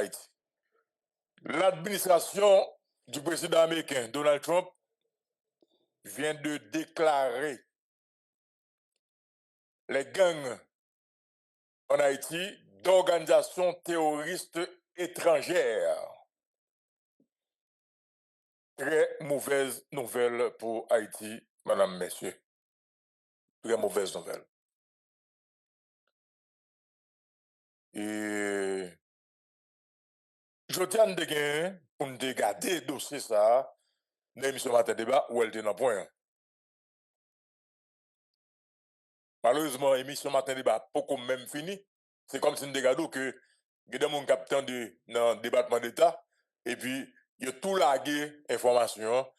Haïti. L'administration du président américain Donald Trump vient de déclarer les gangs en Haïti d'organisations terroristes étrangères. Très mauvaise nouvelle pour Haïti, madame, messieurs. Très mauvaise nouvelle. Et je tiens de gagner pour nous regarder le dossier ça, dans l'émission Matin Débat, où elle était dans le point. Malheureusement, l'émission Matin Débat, pas comme même fini. C'est comme si nous regardions que il y a des gens qui attendent dans le département d'État, et puis il y a tout lagué information,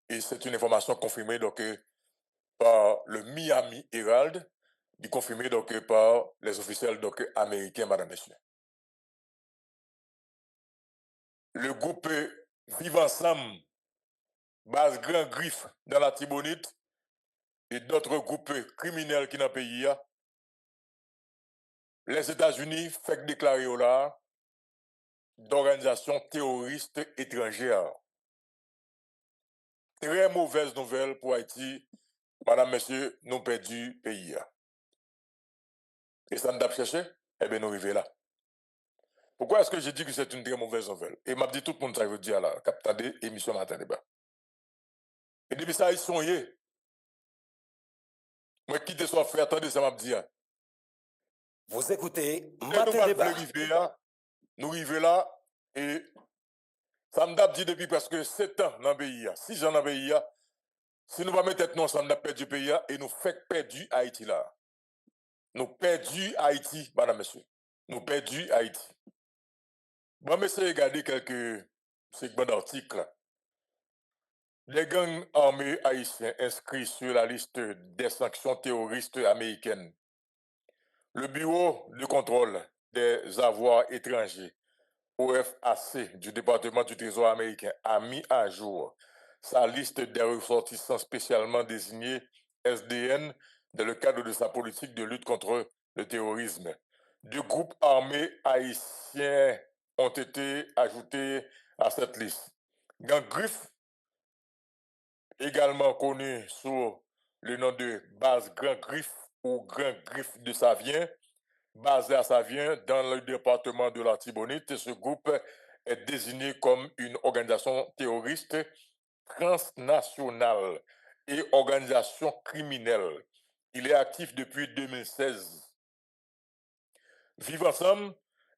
et c'est une information confirmée donc, par le Miami Herald, confirmée donc, par les officiels donc, américains, madame, messieurs. Le groupe Vive Ensemble, base Grand Griffe dans la Tibonite, et d'autres groupes criminels qui dans le pays, les États-Unis fait déclarer au là d'organisations terroristes étrangères. Très mauvaise nouvelle pour Haïti, madame, monsieur, nous perdu le pays. Et ça nous a cherché, eh bien nous arrivons là. Pourquoi est-ce que je dis que c'est une très mauvaise nouvelle? Et m'a dit tout le monde ça veut dire là, captant des émissions Matin Débat. Et depuis ça, ils sont y. Moi, quitte soit frère, attendez, ça m'a dit. Vous écoutez Matin Débat. Nous arrivons là, et ça me dit depuis presque 7 ans dans le pays, 6 ans dans le pays. Si nous ne mettons pas ensemble, nous avons perdu le pays et nous faisons perdre Haïti là. Nous perdons Haïti, madame, monsieur. Nous perdons Haïti. Bon, monsieur, regardez quelques segments d'articles. Les gangs armés haïtiens inscrits sur la liste des sanctions terroristes américaines. Le Bureau de contrôle des avoirs étrangers, OFAC, du département du Trésor américain, a mis à jour sa liste des ressortissants spécialement désignés SDN dans le cadre de sa politique de lutte contre le terrorisme. 2 groupes armés haïtiens ont été ajoutés à cette liste. Gang Griffe, également connu sous le nom de base Grand Griffe ou Grand Griffe de Savien, basé à Savien dans le département de la Tibonite, ce groupe est désigné comme une organisation terroriste transnationale et organisation criminelle. Il est actif depuis 2016. Vive Ensemble,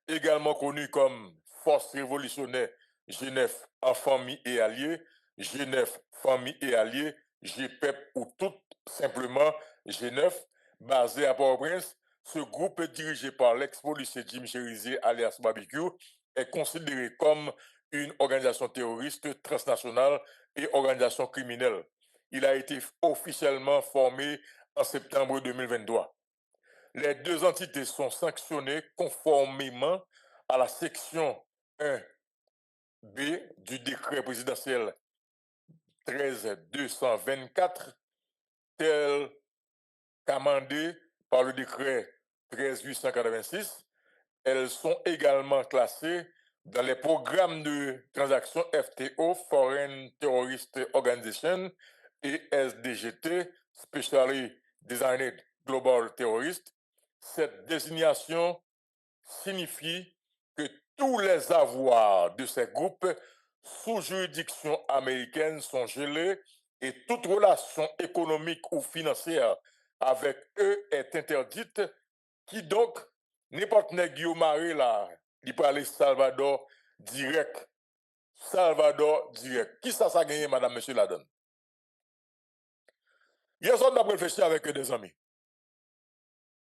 également connu comme Force révolutionnaire Genève en famille et alliés, Genève famille et alliés, GPEP ou tout simplement Genève, basé à Port-au-Prince. Ce groupe dirigé par l'ex-policier Jim Cherizier alias Barbecue est considéré comme une organisation terroriste transnationale et organisation criminelle. Il a été officiellement formé en septembre 2023. Les 2 entités sont sanctionnées conformément à la section 1B du décret présidentiel 13224, tel qu'amendé par le décret 13886. Elles sont également classées dans les programmes de transactions FTO, Foreign Terrorist Organization, et SDGT, Specially Designed Global Terrorist. Cette désignation signifie que tous les avoirs de ces groupes sous juridiction américaine sont gelés et toute relation économique ou financière avec eux est interdite, qui donc n'importe qui Guillaume Marie là, il peut aller Salvador direct. Salvador direct. Qui ça a gagné, madame, monsieur, la donne? Hier soir, on a réfléchi avec des amis.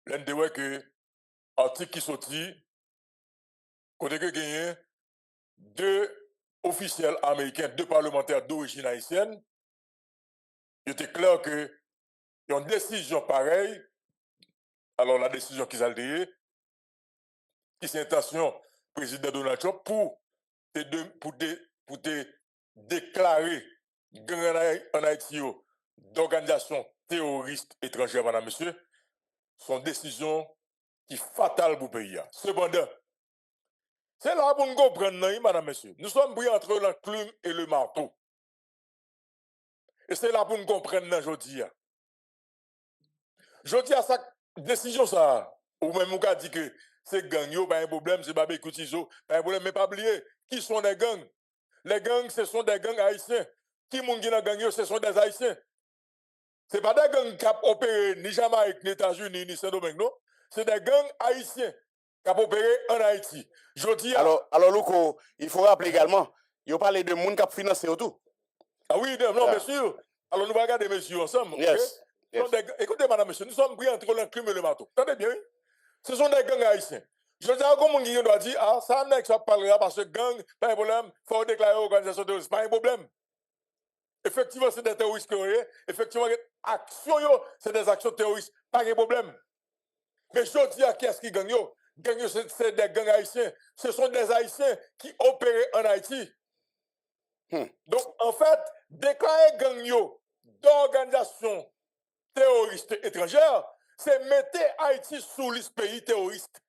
L'un de que article qui sorti, côté que gagné, 2 officiels américains, 2 parlementaires d'origine haïtienne, il était clair que une décision pareille, alors la décision qu'ils ont dit, qui c'est intention président Donald Trump pour te déclarer en Haïti d'organisation terroriste étrangère, madame, monsieur, sont décisions qui fatales pour le pays. Cependant, C'est là pour nous comprendre, madame, monsieur. Nous sommes pris entre l'enclume et le marteau. Et c'est là pour nous comprendre aujourd'hui. Aujourd'hui, à sa décision, ça, ou même on dit que c'est gang, yo, pas un problème, c'est Babé Koutizo, pas un problème, mais pas oublier, qui sont les gangs? Les gangs, ce sont des gangs haïtiens. Qui moun qui dans gang, yo, ce sont des haïtiens. Ce pas des gangs qui ont opéré ni Jamaïque, ni États-Unis, ni Saint-Domingue, non? C'est des gangs haïtiens qui ont opéré en Haïti. Alors, Louko, il faut rappeler également, il parle de monde qui a financé tout. Ah oui, non, bien sûr. Alors, nous allons regarder messieurs ensemble. Yes. Écoutez, madame, monsieur, nous sommes pris entre l'enclume et le marteau. Attendez bien, ce sont des gangs haïtiens. Je dis à comment on doit dire, ah, ça n'est que ça parlera parce que gang, pas un problème, il faut déclarer organisation terroriste, pas un problème. Effectivement, c'est des terroristes qui ont effectivement, action, c'est des actions terroristes, pas un problème. Mais je dis à qui est-ce qui gagne? Gang, c'est des gangs haïtiens. Ce sont des haïtiens qui opèrent en Haïti. Donc, en fait, déclarer gang d'organisation terroriste étrangère, c'est mettre Haïti sous liste pays terroriste.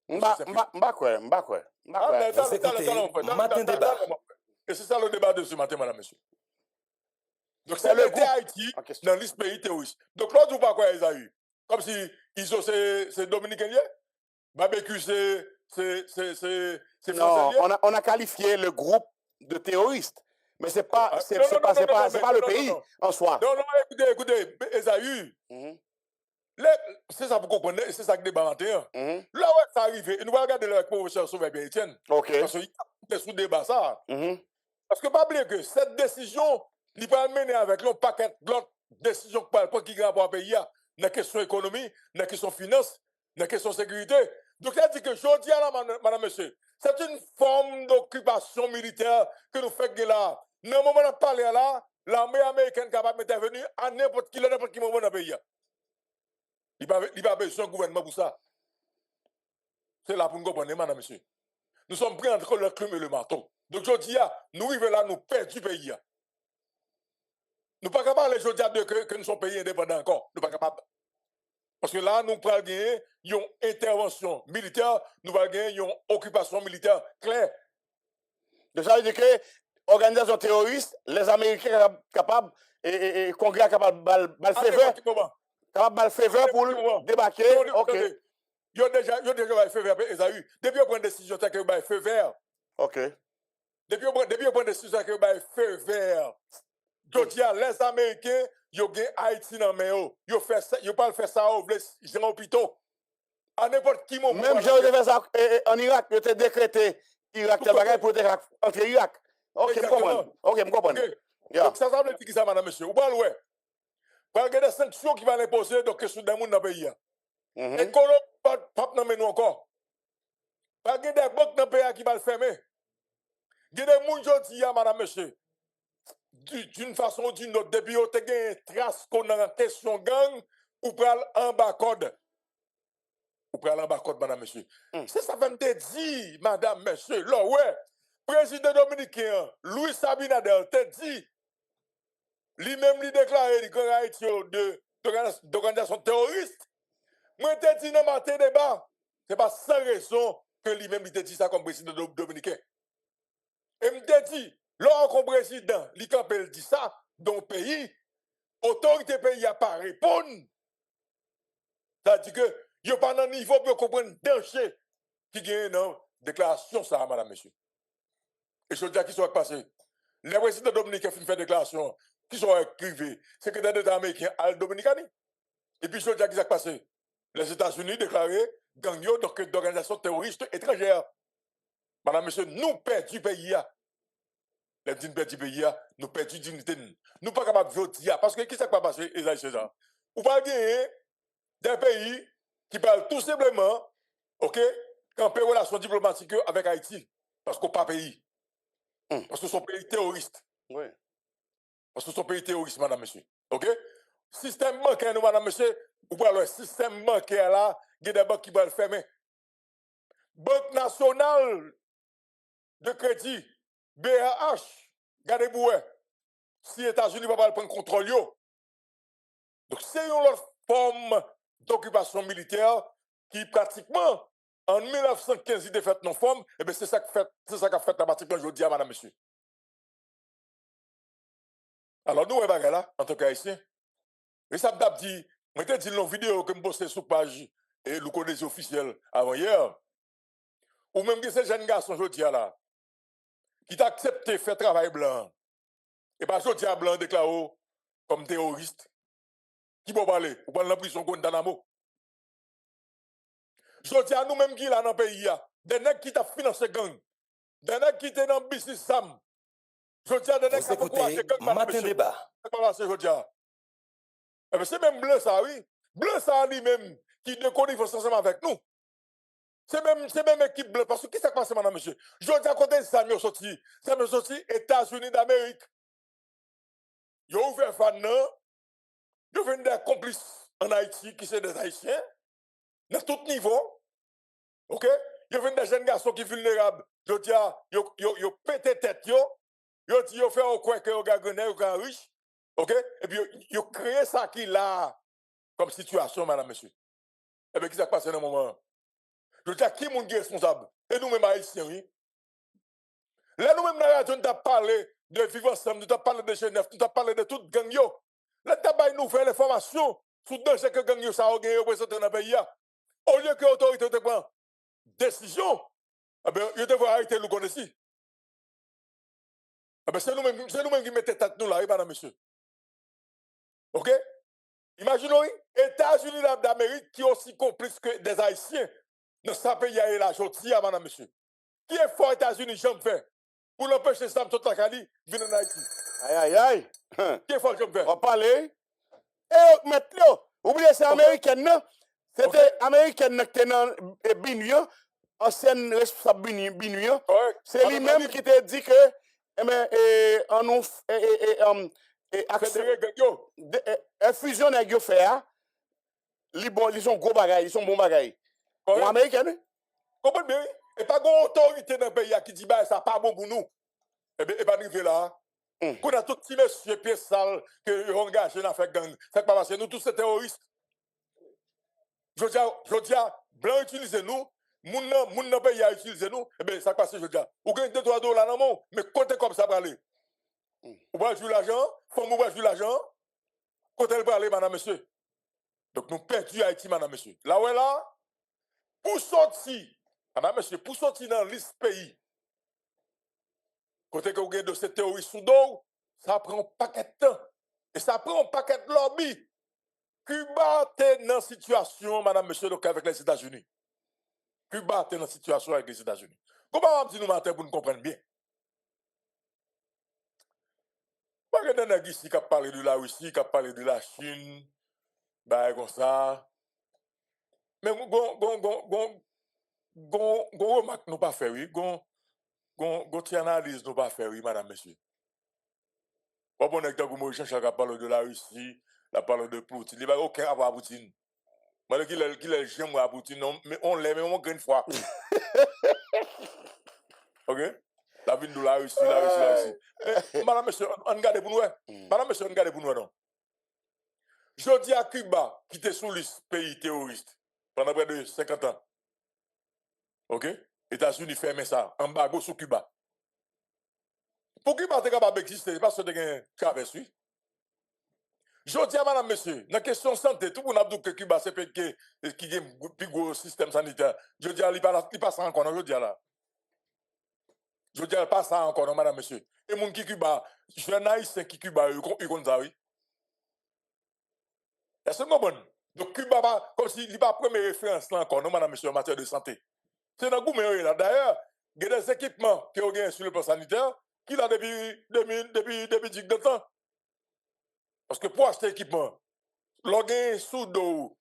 M'bakwe. Vous écoutez Matin Débat. Et c'est ça le débat de ce matin, madame, monsieur. Donc, c'est mettre Haïti dans la liste pays terroriste. Donc, l'autre, vous pas quoi, Esaü? Comme si ISO, c'est dominicain, barbecue, c'est non, français. on a qualifié le groupe de terroristes. Mais c'est pas le pays en soi. Non, écoutez, Esaü. C'est ça pour comprendre, c'est ça que débat matin. Là où ça arrive, et nous allons regarder le professeur Sauveur Etienne. OK. Parce qu'il y a sous débat ça. Parce que pas oublier que cette décision, il va mener avec un paquet d'autres décisions qui ont rapport à pays, dans la question économie, dans la question finance, dans la question sécurité. Donc, ça dit que je dis à la madame, monsieur, c'est une forme d'occupation militaire que nous faisons là. Dans le moment où on parle là, l'armée américaine est capable d'intervenir à n'importe qui moment dans le pays. Il n'y a pas besoin de gouvernement pour ça. C'est là pour nous comprendre, madame, monsieur. Nous sommes pris entre le crime et le marteau. Donc, je dis, nous arrivons là, nous perdons du pays. Nous ne sommes pas capables, je dis, que nous sommes pays indépendants encore. Nous ne sommes pas capables. Parce que là, nous allons gagner une intervention militaire, nous allons gagner une occupation militaire claire. Donc, ça veut dire que l'organisation terroriste, les Américains sont capables, et le Congrès est capable de faveur pour débarquer. OK. Ils ont déjà fait vert, Esaü. Depuis qu'on prend une décision, c'est que fait vert. OK. Depuis qu'on prend une décision, c'est que fait vert. Je dis à les Américains, ils ont Haïti dans le main. Ils ne pas faire ça au hôpital. À n'importe qui moment. Même j'ai fait ça en Irak, ils ont décrété Irak, tel bagage pour entrer Irak. OK, je comprends. OK, je comprends. Donc ça veut dire que ça, madame, monsieur. Vous parlez, ouais. Vous avez des sanctions qui vont imposer donc sur des gens dans le pays. Et qu'on n'a pas nous encore. Vous avez des banques dans le pays qui vont le fermer. Il y a des gens qui disent, madame, monsieur, d'une façon ou d'une autre, depuis que vous avez une trace qu'on a en question gang, ou pral en bas code. Ou pral en bas code, madame, monsieur. C'est ça que te dit, madame, monsieur. Là, ouais. Président dominicain, Louis Sabinadel, te dit, lui-même lui déclaré d'organisation terroriste. Moi, te dit dans matin débat, c'est pas sans raison que lui-même lui te dit ça comme président dominicain. Et me te dit, lorsqu'un président, lui dit ça, dans le pays, autorité pays a pas répondre. Ça dit que, il n'y a pas un niveau pour comprendre le danger qui gagne dans la déclaration, ça, madame, monsieur. Et je dis à qui soit passé. Les présidents dominicains font une déclaration, qui sont écrivés, secrétaire d'État américain Al Dominicani. Et puis je dis à qui soit passé. Les États-Unis déclaré gang d'organisation terroriste étrangère. Madame, monsieur, nous perdons du pays. Les dînes perdent du pays, nous perdons dignité. Nous ne sommes pas capables de voter. Parce que qui s'est pas passé, Esaïe César? Ou pas gagner des pays qui parlent tout simplement, OK, camper relation diplomatique avec Haïti. Parce qu'on pas pays. Parce que son pays terroriste. Oui. Parce que son pays terroriste, madame, monsieur. OK? Système bancaire, nous, madame, monsieur, ou pas le système bancaire là, il y a des banques qui vont le fermer. Banque nationale de crédit, BRH, gardez-vous, si les États-Unis ne vont pas prendre contrôle, donc c'est une autre forme d'occupation militaire qui pratiquement En 1915, il a fait non forme, et bien c'est ça qu'a fait la partie aujourd'hui, madame, monsieur. Alors nous, là, en tant qu'haïtien, et ça m'a dit, moi t'ai dit dans vidéo que je postais sur page et le code officiel avant hier, ou même que ces jeunes garçons aujourd'hui là, qui t'a accepté de faire travail blanc, et pas aujourd'hui blanc déclaré comme terroriste, qui peut parler, ou pas dans la prison Guantanamo. Aujourd'hui, nous-mêmes qui là dans le pays, des nègres qui t'a financé gang, des nègres qui étaient dans le business Sam. Aujourd'hui, des nègres qui ont encouragé gang, Matin débat. C'est même Blanc ça, oui. Blanc ça lui-même qui déconne ensemble avec nous. C'est même équipe Blanc. Parce que qui s'est passé, madame, monsieur? Je dis à côté de ça, nous sorti. Ça nous sorti États-Unis d'Amérique. Ils ont ouvert fan, ils ont des complices en Haïti qui sont des Haïtiens, dans tout niveau. Ok? Ils ont des jeunes garçons qui sont vulnérables. Je dis, ils ont pété tête, ils ont fait au coin que ils ont gagné, ils ont riche. Ok? Et puis, ils ont créé ça qui là, comme situation, madame, monsieur. Et bien, qui s'est passé dans le moment? Je dis à qui est responsable? Et nous-mêmes, Haïtiens, oui. Là, nous-mêmes, nous avons parlé de vivre ensemble, nous avons parlé de Genève, nous avons parlé de toute gang. Là, nous avons une nouvelle information sur le danger que gang ça a gagné dans le pays. Au lieu que l'autorité te prenne décision, eh bien, ils devraient arrêter le connaître ici. Eh bien, c'est nous-mêmes qui mettons tête nous là, madame, monsieur. OK? Imaginez, États-Unis d'Amérique qui sont aussi complices que des Haïtiens dans ce pays et la jotie, madame, monsieur. Qui est fort États-Unis, j'en fais, pour l'empêcher Sam Totakali de venir en Haïti. Aïe, aïe, aïe. Qui est fort, j'en fais? On va parler. Et maintenant, oubliez, c'est américain, non? C'était américain qui était dans Binuan, ancienne responsable Binuan. C'est lui-même qui t'a dit que, on nous fusion avec fait, ils sont gros bagailles, ils sont bons bagailles. Pour américain, comprenez bien? Et pas une autorité dans le pays qui dit bah ça pas bon pour nous. Et bien, pas arrivé là. Qu'on a tout petit monsieur pied sale que engagé dans fait gang. C'est pas parce que nous tous ces terroristes. Je dis blanc utiliser nous, moun dans pays a utiliser nous. Et bien ça passe je dis. Ou gagne $2-3 dans mon, mais comptez comme ça pour aller. Ou va jouer l'argent, faut ou va jouer l'argent. Comptez pour aller madame monsieur. Donc nous perdons Haïti madame monsieur. Là où est là pour sortir madame monsieur, pour sortir dans la liste pays, côté que vous avez de ces terroristes sous dos, ça prend un paquet de temps. Et ça prend un paquet de lobby. Cuba est dans la situation, madame, monsieur, donc avec les États-Unis. Cuba est dans la situation avec les États-Unis. Comment on dit nous matin pour nous comprendre bien? Pas que des ici qui a parlé de la Russie, qui a parlé de la Chine, bah comme ça. Mais gon remarque nous pas fait, oui. Gon analyse nous pas fait, oui, madame, monsieur. Pas bon exemple que moi, Jean-Charles a parlé de la Russie, la parle de Poutine. Il n'y a aucun rapport à Poutine. Moi, qu'il est j'aime à Poutine, non, mais on l'aime, mais on gagne une fois. Ok? La ville de la Russie, la Russie. Madame, monsieur, on regarde pour nous. Madame, monsieur, on regarde pour nous, non? Je dis à Cuba, qui était sous liste pays terroriste pendant près de 50 ans. Ok? États-Unis ferment ça, embargo sur Cuba. Pour Cuba, c'est capable d'exister, parce que c'est un Chavez, oui. Je dis à madame, monsieur, dans la question de santé, tout le monde a dit que Cuba, c'est un pays qui a un plus gros système sanitaire. Je dis à il passe encore, je dis à là. Je dis à pas ça encore, non, madame, monsieur. Et mon qui Cuba, je suis haïtien qui Cuba, il compte ça, oui. Est-ce que c'est bon? Donc Cuba, comme s'il n'y a pas de première référence là encore, non, madame, monsieur, en matière de santé. C'est dans le goût, là. D'ailleurs, il y a des équipements qui ont gagné sur le plan sanitaire, qui là depuis 10 temps. Parce que pour acheter équipement, l'organe sous dos,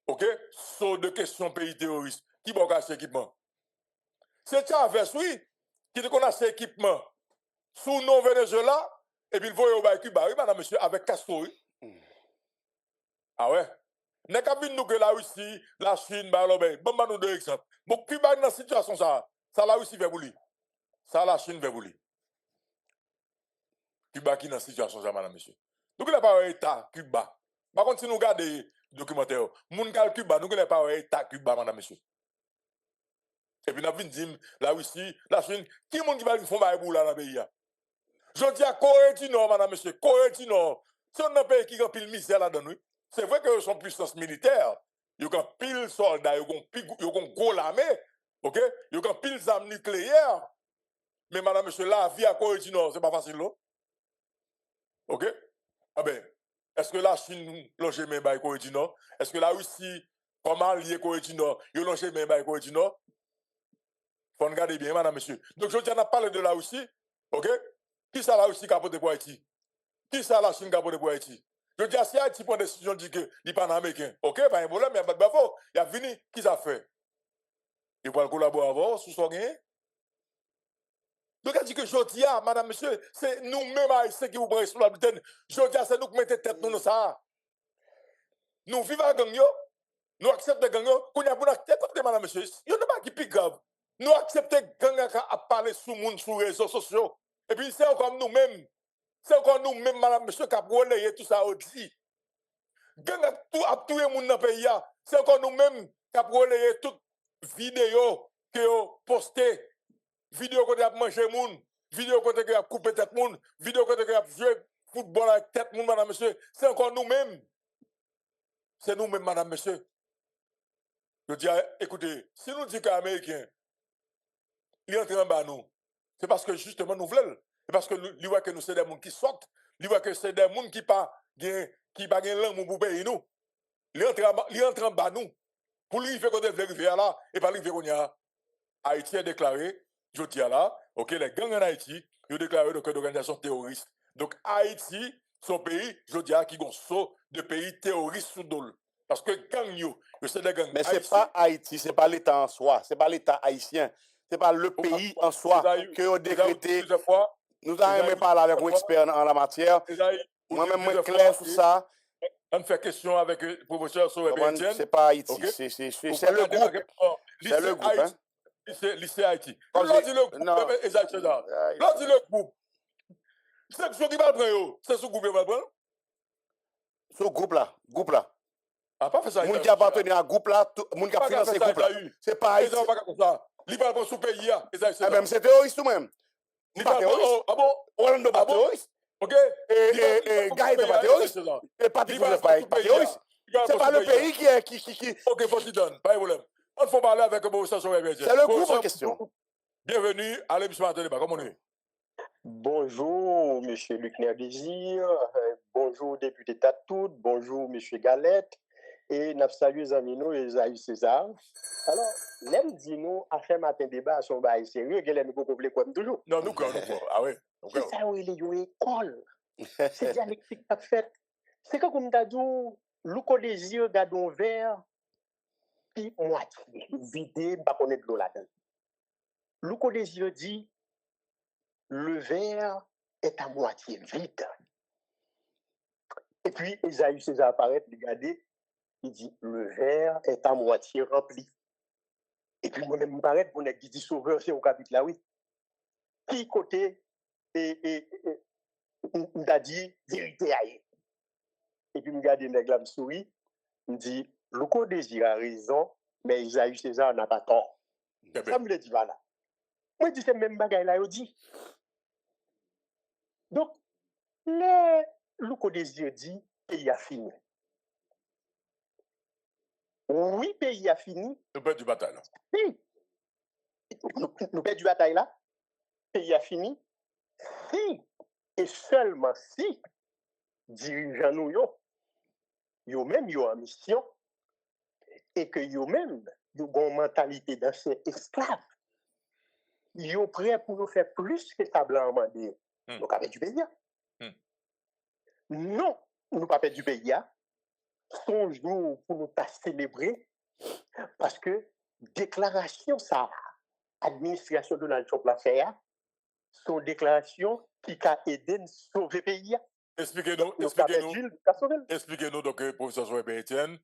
ok, sur de questions pays terroristes, qui va acheter équipement? C'est Chavez, oui, qui te connaît acheter équipement sous non Venezuela, et puis il va au Cuba, oui, madame, monsieur, avec Castro, oui. Ah ouais? N'est qu'à venir nous que la Russie, la Chine, bon, nous deux exemples. Bon, Cuba dans la situation, ça la Russie veut vous. Ça, la Chine veut vous. Cuba qui dans la situation, ça, madame, monsieur. Nous ne pas un État Cuba. Par contre, si nous regardons les documentaires, nous regardons Cuba, nous ne pas un État Cuba, madame, monsieur. Et puis, nous avons dit, la Russie, la Chine, qui est le monde qui va faire un boulot dans le pays? Je dis à Corée du Nord, madame, monsieur, Corée du Nord, c'est un pays qui a pile misère là-dedans. C'est vrai que son puissance militaire, il y a pile soldats, il y a gros l'armée, ok? Il y a pile armes nucléaires. Mais madame, monsieur, la vie à Corée du Nord, c'est pas facile, non? Ok? Ah ben, est-ce que la Chine loge même par Corée du Nord? Est-ce que la Russie, comment lier Corée du Nord, il loge même par Corée du Nord? Faut regarder bien, madame, monsieur. Donc, je tiens à parler de la Russie, ok? Qui ça la Russie qui a porté pour Haïti? Qui ça la Chine qui a porté pour Haïti? Je dis à si Haïti prend une décision, dit que il n'est pas américain. Ok, pas un problème, mais il a fini. Qui ça fait? Il va collaborer avec sous son gain. Donc, elle dit que je dis, madame, monsieur, c'est nous-mêmes Haïtiens qui vous prenons sur la bulletin. Je dis, c'est nous qui mettons tête nous dans ça. Nous vivons à gang, nous acceptons gang, qu'on y a pour accepter, madame, monsieur. Il n'y a pas qui plus grave. Nous acceptons gang à parler sur le monde, sur les réseaux sociaux. Et puis, c'est encore nous-mêmes. C'est encore nous-mêmes, madame, monsieur, qui avons relayé tout ça aussi. Gang a tout le monde dans le pays. C'est encore nous-mêmes qui avons relayé toute vidéo que vous postez. Vidéo que vous avez mangé le monde. Vidéo que vous avez coupé tête monde. Vidéo que vous avez joué football avec tête monde, madame, monsieur. C'est encore nous-mêmes. C'est nous-mêmes, madame, monsieur. Je dis, écoutez, si nous disons qu'un Américain, il entre en bas nous, c'est parce que justement nous voulons. C'est parce que nous voit que nous, c'est des gens qui sortent. Nous voit que c'est des gens qui pas langue pour payer nous. Il entre en bas nous. Pour lui, il fait qu'on est arrivé là, et pas lui, il fait qu'on y a. Haïti a déclaré, je dis là, ok, les gangs en Haïti, ils ont déclaré donc une organisation terroriste. Donc Haïti, son pays, je dis qui ont saut de pays terroristes sous dol. Parce que gang yo, c'est des gangs. Mais ce n'est pas Haïti, ce n'est pas l'État en soi, ce n'est pas l'État haïtien, ce n'est pas le pays en soi que ont décrété. Nous avons même parlé avec un expert en la matière. Moi-même, je suis clair sur ça. On fait question avec le professeur Sauvé Etienne. Ce n'est pas Haïti, c'est le groupe. C'est le groupe. Hein? Lycée Haïti. L'on dit le groupe, exactement. L'on dit le groupe. C'est ce qui va prendre, c'est ce groupe qui va prendre. Ce groupe là. Ah, pas fait ça. Moun qui appartient à groupe là, moun qui a financé groupe là. C'est pas Haïti. Il va prendre sous pays. Même c'est terroriste ou même. Il pas terroriste. Ah bon? Orlando pas terroriste. Ok. Et Gaï n'est pas terroriste. Et Patrick n'est pas terroriste. C'est pas le pays qui. Ok, faut t'y donner. Pas de problème. On faut parler avec le professeur Sauvé Etienne. C'est le groupe en question. Bienvenue à l'émission de débat. Comment on est? Bonjour, M. Luc Nérdésir. Bonjour, député Tatoute. Bonjour, M. Galette. Et nous saluons les amis et Esaïe César. Alors, l'aime dit nous, à faire matin débat, son bail sérieux, qu'elle aime beaucoup plus comme toujours. Non, nous, ah oui. C'est ça où il est une école. C'est dialectique qu'a fait. C'est comme on a dit, l'ouco des yeux, gardons vert, puis moitié, vidé, pas connaître de l'eau là-dedans. L'ouco des yeux dit, le verre est à moitié vide. Et puis, Esaïe César apparaît, regardez, il dit, le verre est à moitié rempli. Et puis, moi-même, me paraît, on est dit sauveur, c'est au chapitre là, oui. Qui côté, on a dit, vérité aïe. Et puis, me regarde, me sourit, me dit, Louko Désir a raison, mais Esaïe César n'a pas tort. Ça me le dit, voilà. Moi, je dis, c'est même bagaille là, il dit. Donc, le Louko Désir dit, pays a fini. Oui, pays a fini. Nous perdons du bataille là. Si. Nous perdons du bataille là. Pays a fini. Si. Et seulement si, dirigeants nous yo même yo en mission, et que yo même, yo une mentalité d'ancien esclave, yo prêt pour nous faire plus que ça blanc mandé. Nous pas du pays. Non, nous pas du pays. Son jour pour nous pas célébrer, parce que déclaration ça, administration Donald Trump l'a fait, son déclaration qui a aidé à sauver le pays. Expliquez-nous donc, professeur Sauvé Etienne,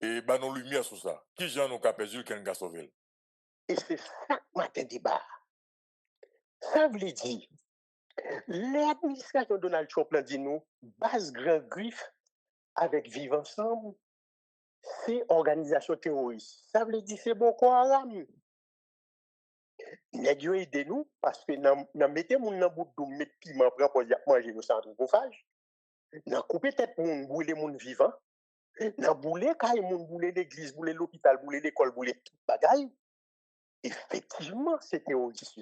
et bah nous lumière sur ça. Qui j'en nous capé Jules qu'un gars sauvé? Et c'est ça matin débat. Ça veut dire, l'administration Donald Trump l'a dit nous, base grand griffe avec Vivre Ensemble, c'est organisation terroriste. Ça veut dire c'est Boko Haram. Nèg yo aidé nous parce que nan mettez moun nan bout d'eau mettre piment prend pour manger nous sans anthropophage. Nan couper tête moun brûler moun vivant. Nan boule kay moun boule l'église, boule l'hôpital, boule l'école, boule tout bagay. Effectivement, c'est terroriste.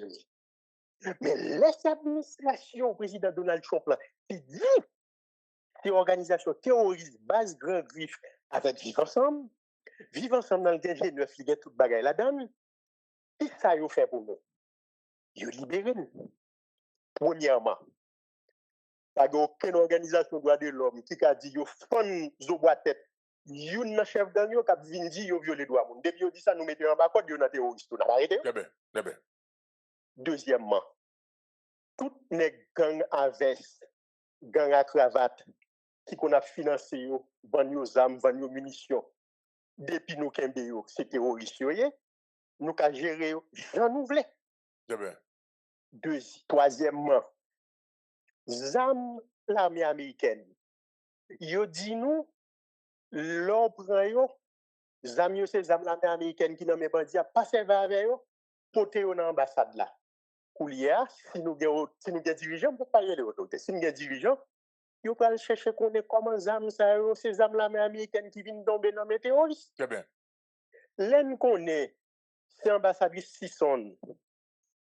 Mais laisse l'administration président Donald Trump là, qui dit c'est organisation terroriste base grand griffe avec vivre ensemble dans le G9, il y a tout bagay là-dedans. Qui ça yo fait pour nous? Yo libéré nous. Premièrement, pas aucune organisation droit de l'homme qui a dit yo fon zo boîte tête. Yon chef gang yo k'ap vinn di yo violé droit moun. Depuis yo dit ça nous mettons en bas code yo nan terroriste, on a arrêté. Très bien. Deuxièmement, tout les gang à veste, gang à cravate qui qu'on a financé yo, vend yo armes, vend yo munitions. Depuis nous kembe yo, c'est terroriste yo yé. Nous ka gérer yo, j'en nous vle. Très bien. Troisièmement, zam l'armée américaine. Yo dit nous l'on prend yo, zam yo c'est zam l'armée américaine qui nan men bandi a pas servi avec yo, porter yo dans ambassade là. Koulia, si nous gen dirigeant, on peut parler de l'autorité. Si nous gen dirigeant, yo pral chercher connaître comment zam ça yo, c'est zam l'armée américaine qui vient tomber dans mes terroristes. Très bien. L'en connaît, c'est ambassadrice Sisson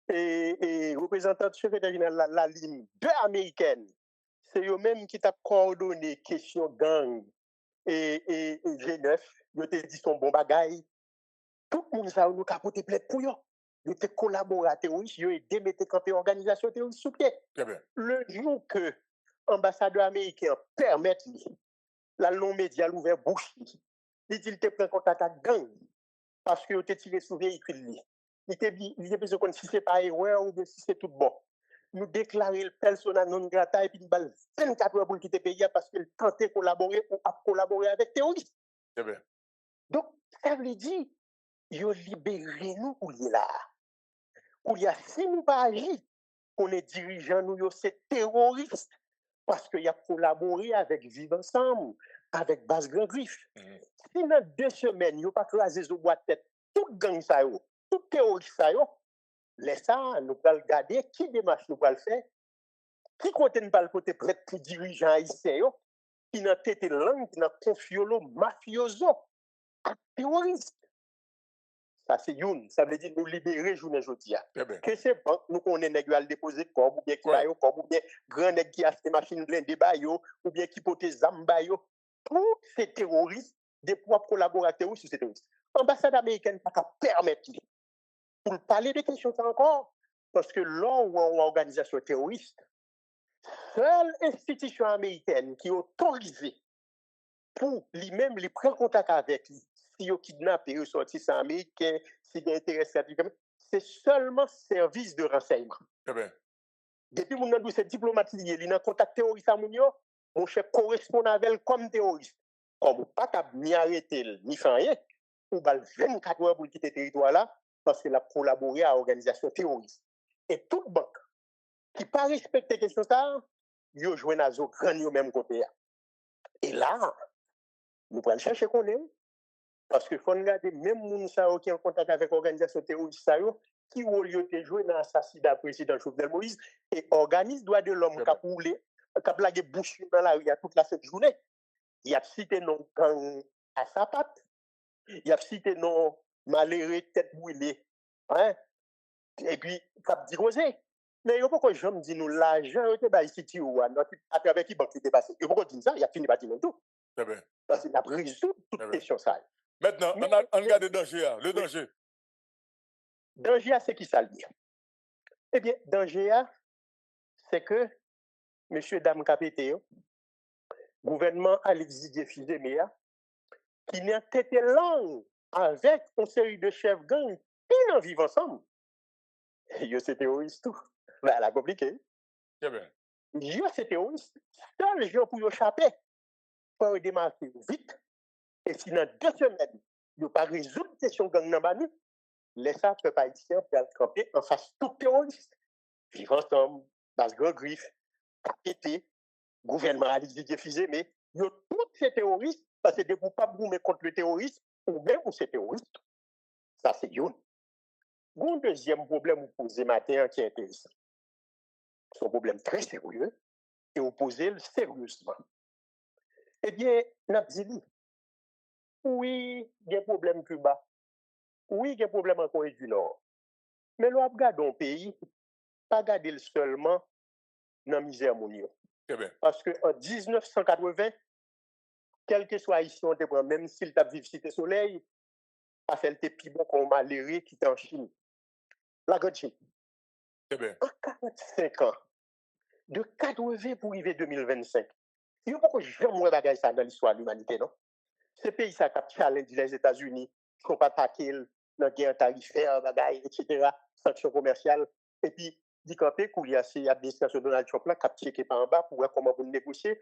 et représentante secrétaire général la ligne deux américaines. C'est eux-mêmes qui t'a coordonné question gang et G9. Yo te dit son bon bagay. Tout le monde ça nous capoter plaide pour yo. Yo te collaborer à terroristes, yo aidé mettre camper organisation terroriste sous pied. Très bien. Le jour que ambassadeur américain permet la long média l'ouvert bouche, il dit il te prend contact avec gang parce que yo te tiré sur véhicule li. Il te besoin qu'on si c'est pas erreur ou bien si c'est tout bon. Nous déclarer le persona non grata et puis nous balle 24 heures pour quitter le pays parce qu'il tentait collaborer ou a collaborer avec terroristes. Très bien. Donc ça veut dire yo libéré nous pour là. Pour y a si nous pas agi, qu'on est dirigeant nous yo c'est terroriste parce qu'il a collaboré avec Vivre Ensemble, avec Basse Grand Griffe. Si dans 2 semaines yo pas crasé zo boîte tête tout gang ça yo, tout terroriste ça yo, laisse ça nous va regarder qui démarche nous va le faire. Qui côté nous pas le côté prêt pour dirigeant haïtien yo qui n'a tête langue qui n'a confiolo mafioso terroriste. Ça c'est youn, ça veut dire nous libérer journée jodia. Que c'est banque nous connaît nèg yo al déposer corps ou bien qui ba yo corps ou bien grand nèg qui acheter machine blindée ba yo ou bien qui porter zam ba yo. Tous ces terroristes des propres collaborateurs sur ces terroristes. L'ambassade américaine pas qu'à permettre pour parler de questions encore parce que là où une organisation terroriste, seule institution américaine qui est autorisée pour lui-même les prendre contact avec lui, si yo kidnappé, ressortissant américain, si il intéresse c'est seulement service de renseignement. Très bien. Depuis mon nan c'est diplomatique, il a contact terroriste à mon yo, mon chef correspond avec comme terroriste. Comme pas capable ni arrêter ni faire rien, ou bal 24 heures pour quitter le territoire là parce qu'il a collaboré à l'organisation terroriste. Et toute banque qui pas respecter question ça, yo joine à zo grand yo même côté. Et là, nous prenons chercher qu'on est parce que faut regarder même moun sa qui en contact avec l'organisation terroriste ça yo qui au lieu de jouer dans l'assassinat président Jovenel Moïse et organise droit de l'homme qui a roulé qui a blagué bouche dans la rue toute la cette journée. Il a cité non gang à sa patte. Il a cité non malheureux tête brûlée. Hein? Et puis, cap dit rosé. Mais il faut que je me dise nous l'argent était ba ici ou à travers qui banque était passé. Il faut que dire ça, il a fini par dire tout. Très bien. Parce qu'il a résolu toute question ça. Maintenant, on regarde le danger, le danger. Danger, c'est qui ça le dit? Eh bien, danger, c'est que monsieur Dame Capété, gouvernement Alex Didier Fils-Aimé, qui n'a tête langue avec une série de chefs gang qui n'en vivent ensemble. Yo c'est terroriste tout. Ben, la compliqué. Très bien. Yo c'est terroriste. Seul gens pour yo échapper, pour démarquer vite. Et si dans 2 semaines, yo pas résoudre question gang nan bani, laisse ça peuple haïtien pour camper en face tout terroriste. Vivre ensemble, Basse Grand Griffe, Capété, gouvernement Alex Didier Fils-Aimé, yo tous ces terroristes parce que des groupes pas contre le terrorisme ou même ou ces terroristes. Ça c'est youn. Un deuxième problème vous posez matin qui est intéressant. C'est un problème très sérieux et vous posez sérieusement. Eh bien, n'a dit oui, il y a un problème Cuba. Oui, il y a un problème en Corée du Nord. Mais nous regardons un pays, pas regarder seulement dans la misère mondiale. Parce qu'en 1980, quel que soit ici, on te prend, même s'il t'a vécu Cité Soleil, a fait le plus bon qu'on m'a l'air qui est en Chine. La grande Chine. En 45 ans, de 80 pour arriver 2025, il n'y a pas jamais de bagage ça dans l'histoire de l'humanité, non? Ce pays, ça a challenge les États-Unis, qui sont pas attaqués dans la guerre tarifaire, bagage, etc., sanctions commerciales. Et puis, dit qu'en fait, il y a l'administration de Donald Trump là, qui a checké par en bas pour voir comment vous négocier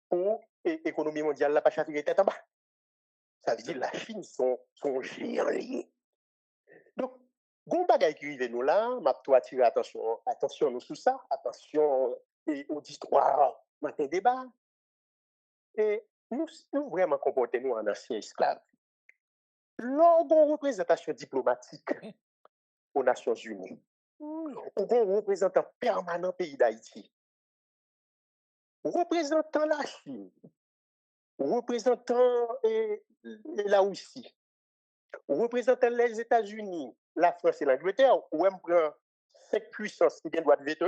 pour l'économie mondiale, là, pas chavirer tête en bas. Ça veut dire que la Chine sont géants liés. Donc, bon bagage qui arrive nous là, m'a toi attirer attention nous sous ça, attention aux histoires, matin débat. Et nous vraiment comporter nous en anciens esclaves. Lors d'une représentation diplomatique aux Nations Unies, ou un représentant permanent pays d'Haïti, représentant la Chine, représentant la Russie, représentant les États-Unis, la France et l'Angleterre, ou même prend 5 puissances qui viennent droit de veto,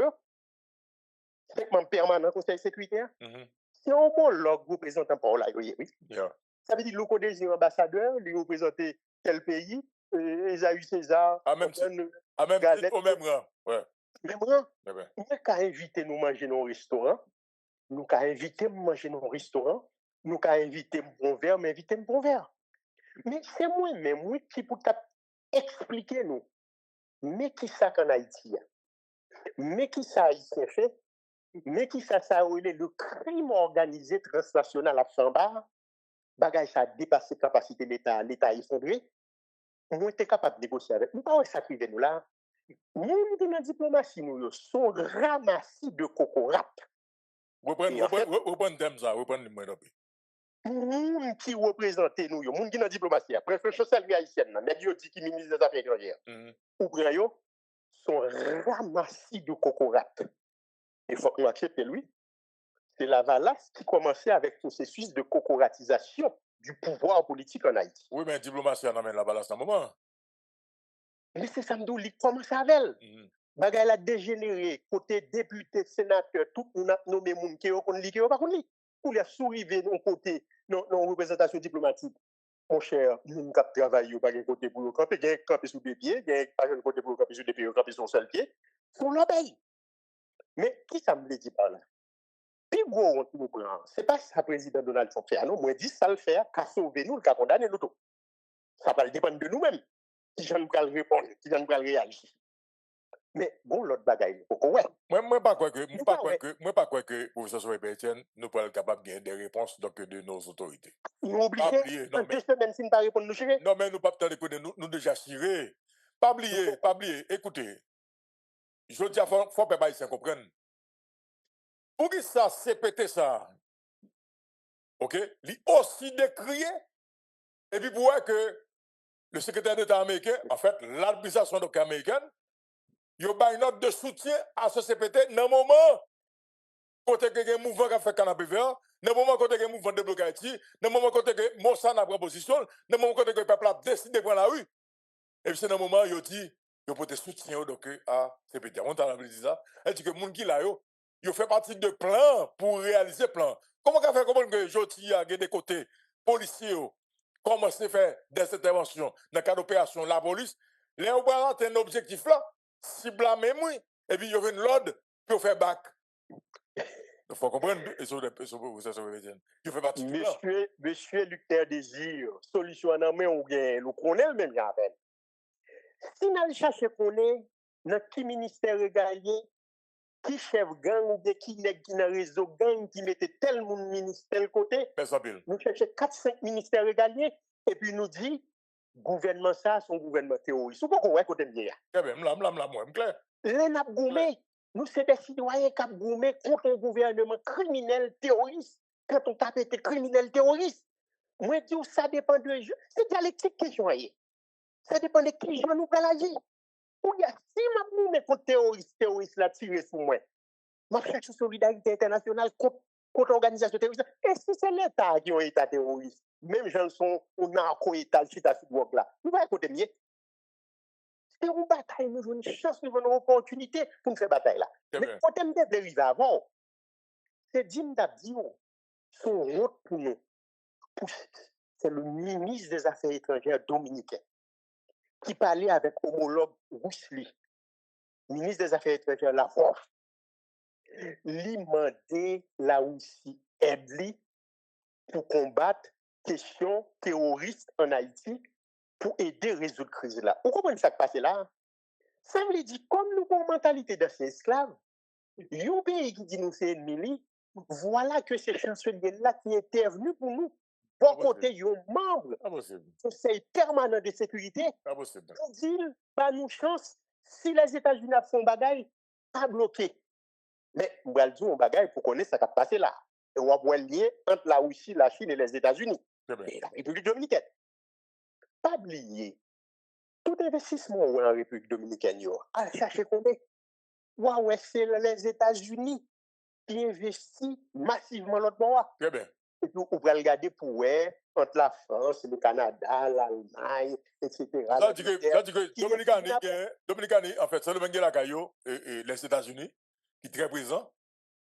5 membres permanents du Conseil sécuritaire, c'est un homologue représentant par là, oui. Ça veut dire que le désir ambassadeur, lui représenter tel pays, Esaü César, même au même rang. Ouais. Même rang. Nous avons invité nous manger dans un restaurant, nous avons invité manger dans un restaurant, nous avons invité bon verre, mais invité bon verre. Mais c'est moi-même qui pour expliquer nous, mais qui ça qu'en Haïti, mais qui ça Haïtien fait, mais qui ça le crime organisé transnational à Chambard, bagage ça a dépassé la capacité de l'État, l'État effondré, nous sommes capables de négocier avec nous. Pas ça qui nous là. Nous, dans la diplomatie, nous sommes ramassés de coco-rap. Reprenez thème ça, reprenez le moins d'opé. Nous qui représentons nous, nous qui dans la diplomatie, presque social haïtienne, mais Dieu dit qui ministre des Affaires étrangères, ou bien sont ramassés de coco-rap. Il faut que nous acceptions lui. C'est la Valace qui commençait avec le processus de cocoratisation du pouvoir politique en Haïti. Oui, mais la diplomatie en amène la Valace à un moment. Mais c'est ça, nous commence avec elle. Bagay a dégénéré, côté député, sénateur, tout le monde a nommé moun qui on li, qui on pas qu'on li. Pour les souriver non côté, non représentation diplomatique. Mon cher, nous cap travail pas côté pour camper, gain camper sous des pieds, gain pas un côté pour camper sous des pieds, camper sur seul pied. Son l'obéi. Mais qui ça me dit par là? Puis gros on nous prend. C'est pas ça président Donald Trump fait. Non, moi dit ça le faire, qu'a sauver nous, qu'a condamner nous tout. Ça va dépendre de nous-mêmes. Qui j'en nous répondre, qui j'en nous réagir. Mais bon, l'autre bagaille, ouais. Moi pas quoi que professeur Soye Etienne nous pas capable de gagner des réponses donc de nos autorités. Nous obligés. En 2 semaines si nous pas répondre nous chirer. Non mais nous pas attendre que nous déjà chiré. Pas oublier. Écoutez. Je dis à faut pas haïtien comprendre. Pour qui ça CPT ça. OK, li aussi décrié et puis pour voir que le secrétaire d'État américain, en fait, l'administration américaine, il y a une note de soutien à ce CPT dans le moment côté que un mouvement qui a fait canapé vert, dans le moment côté que un mouvement de blocage Haïti, dans le moment côté que Mossad a pris position, dans le moment côté que le peuple a décidé de prendre la rue. Et puis c'est dans le moment il dit il faut te soutien donc à CPT. On t'a dit ça. Elle dit que les gens qui là il fait partie de plan pour réaliser plan. Comment on fait comprendre que Joti a des côtés policiers comment se faire des interventions dans le cadre d'opération la police, les on va atteindre un objectif là, si blâmer moi et puis il y aura une l'ordre pour faire bac. Il faut comprendre il fait partie de plan. Monsieur Lucter Désir, solution en main ou bien le connaît même avec. Si nous cherchons connaît dans qui ministère régalien qui chef gang ou bien qui nèg qui dans réseau gang qui mettait tel monde ministre tel côté. Nous cherchons 4-5 ministères régaliens et puis nous dit gouvernement ça son gouvernement terroriste. Ou pas qu'on côté bien. Moi clair. Les n'a goumé, nous c'est des citoyens qui ont goumé contre un gouvernement criminel terroriste. Quand on tape des criminels terroristes, moi dis ça dépend de c'est dialectique question. Ça dépend de qui gens nous agir. Pour dire, si je me contre terroriste là tiré sur moi, je cherche solidarité internationale contre l'organisation terroriste. Et si c'est l'État qui est un État terroriste, même gens sont au narco-État, qui est à ce là, nous allons côté mieux. C'est une bataille, nous avons une chance, nous avons une opportunité pour nous faire bataille là. Mais quand on est arrivé avant, c'est Jim Dabdio, son route pour nous. C'est le ministre des Affaires étrangères dominicain qui parlait avec homologue Wesley, ministre des Affaires étrangères la France. Lui demandait la Russie aide pour combattre question terroriste en Haïti pour aider à résoudre la crise là. Vous comprenez ça qui passe là? Ça veut dire, comme nous avons une mentalité d'anciens esclaves, un pays qui dit nous c'est ennemi, voilà que ces chanceliers-là qui est venu pour nous, pour côté un membre du Conseil permanent de sécurité, pour dire, bah, nous chance, si les États-Unis font bagaille, pas bloqué. Mais, on va dire un bagaille pour connaître ce qui a passé là. Et on va voir le lien entre la Russie, la Chine et les États-Unis. Et la République dominicaine. Pas oublier, tout investissement en République dominicaine, à chercher combien? Ouais, c'est les États-Unis qui investissent massivement l'autre bois. Très bien. Et puis, on va regarder pour entre la France, le Canada, l'Allemagne, etc. Ça dit que Dominicani, en fait, c'est le Bengue la Caillou et les États-Unis qui sont très présents.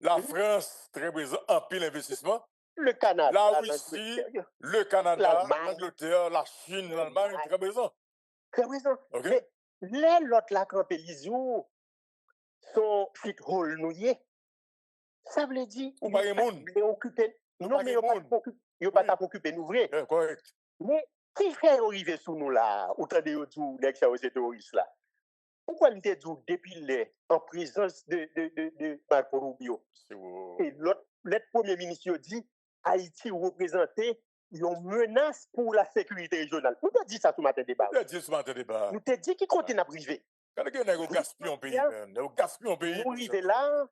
La France, très présent en pile investissement. Le Canada, la Russie, le Canada, l'Angleterre, la Chine, l'Allemagne, très présent. Très présent. Okay. Mais l'autre là, quand ils ont son fit hole nouillé, ça veut dire ou pas les monde. Non, mais il n'y a pas occupé nous vrai. Correct. Mais qui fait arriver sous nous là, autant de tout l'ex terroriste là? Pourquoi nous te dit depuis les en présence de Marco Rubio? Et l'autre premier ministre dit Haïti représentait une menace pour la sécurité régionale. Nous te dit ça tout matin débat. Nous te dit ce matin débat. Nous te dit qui continue à priver. Quand on gaspille un pays, on gaspille un pays. Nous arrivons là,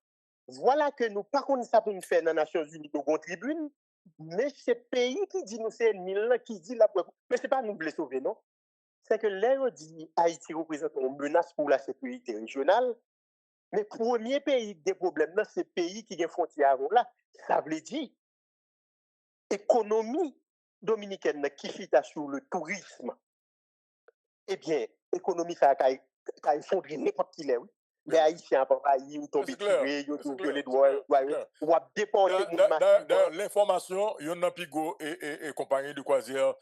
voilà que nous pas connaissons ça pour nous faire dans les Nations Unies de tribune, mais c'est le pays qui dit nous c'est ennemi qui dit la preuve. Mais c'est pas nous les sauver, non? C'est que l'air dit Haïti représente une menace pour la sécurité régionale, mais le premier pays des problèmes, c'est le pays qui a des frontières là. Ça veut dire économie dominicaine qui fit sur le tourisme. Eh bien, l'économie, ça a effondré n'importe qui l'est, oui. Les Haïtiens, papa, ils ont tombé tirés, ils ont violé droits, ils ont déporté. D'ailleurs, l'information, il y a un pigot et compagnie de croisière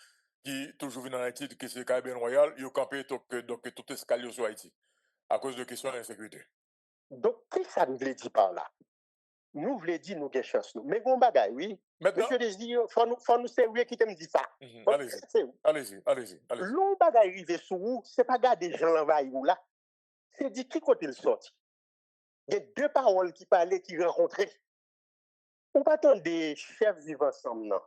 qui toujours vient en Haïti, qui c'est Caribbean Royal, ils ont campé donc tout escalier sur Haïti à cause de questions d'insécurité. Donc, qu'est-ce que ça nous veut dire par là? Nous voulons dire nous avons chance. Mais bon bagaille, oui. Monsieur Désir, il faut nous sérieux qui te me dit ça. Allez-y. L'on bagaille arrivé sous vous, ce n'est pas garder gens l'envahir là. C'est dit qui côté il sorti. Il y a deux paroles qui parlaient, qui rencontraient. On va attendre des chefs vivant ensemble, non?